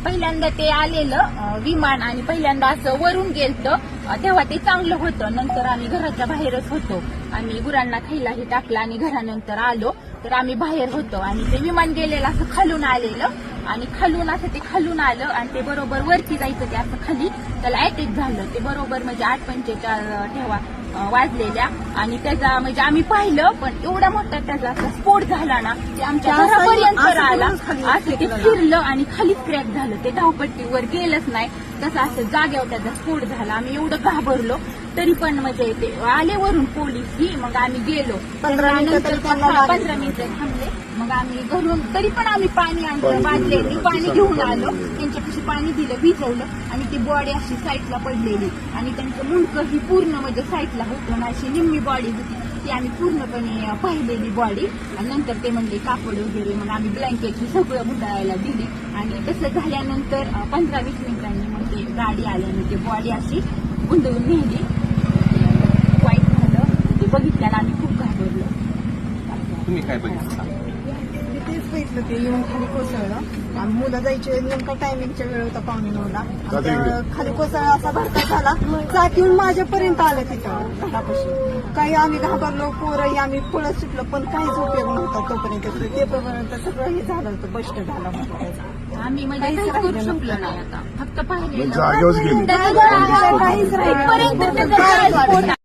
पहिल्यांदा ते आलेलं विमान आणि पहिल्यांदा असं वरून गेलतं तेव्हा ते चांगलं होतं. नंतर आम्ही घराच्या बाहेरच होतो. आम्ही गुरांना खायलाही टाकलं आणि घरानंतर आलो तर आम्ही बाहेर होतो आणि ते विमान गेलेलं असं खालून आलेलं आणि खालून असं ते खालून आलं आणि ते बरोबर वरती जायचं ते असं खाली त्याला अटॅक झालं. ते बरोबर म्हणजे 8:45 ठेवा वाजलेल्या आणि त्याचा म्हणजे आम्ही पाहिलं पण एवढा मोठा त्याचा असा स्फोट झाला ना ते आमच्या घरापर्यंत आला. असं ते फिरलं आणि खालीच क्रॅक झालं. ते धावपट्टीवर गेलंच नाही तसं असं जागेवर त्याचा स्फोट झाला. आम्ही एवढं घाबरलो तरी पण म्हणजे ते आले वरून पोलीस ही मग आम्ही गेलो 15 मिनिटं थांबले. मग आम्ही घरून तरी पण आम्ही पाणी आणलं बादल्याने पाणी घेऊन आलो. त्यांच्यापाशी पाणी दिलं भिजवलं आणि ती बॉडी अशी साईडला पडलेली आणि त्यांचं मुंडकं ही पूर्ण म्हणजे साईडला होतं ना अशी निम्मी बॉडी होती ती आम्ही पूर्णपणे पाहिलेली बॉडी. आणि नंतर ते म्हणले कापड वगैरे मग आम्ही ब्लँकेटची सगळं मुदायला दिली आणि तसं झाल्यानंतर 15-20 मिनिटांनी मग ते गाडी आल्याने ते बॉडी अशी गुंतवून नेली. वाईट झालं ते बघितल्यानं आम्ही खूप घाबरलो. तुम्ही काय बघितलं? तेच बघितलं ते येऊन खाली कोसळलं आणि मुलं जायचे नेमका टायमिंगच्या वेळ होता 8:45 खाली कोसळला असा भरता झाला चाक येऊन माझ्यापर्यंत आलं तिथं घरापाशी. काही आम्ही घाबरलो पोरही आम्ही पळत सुटलो पण काहीच उपयोग नव्हता तोपर्यंत. ते पर्यंत सगळं हे झालं होतं बस्ट झालं म्हटलं. आम्ही म्हणजे काहीच करू शकलो नाही आता फक्त पाहिजे जागेवर गेली. काहीच राहिलं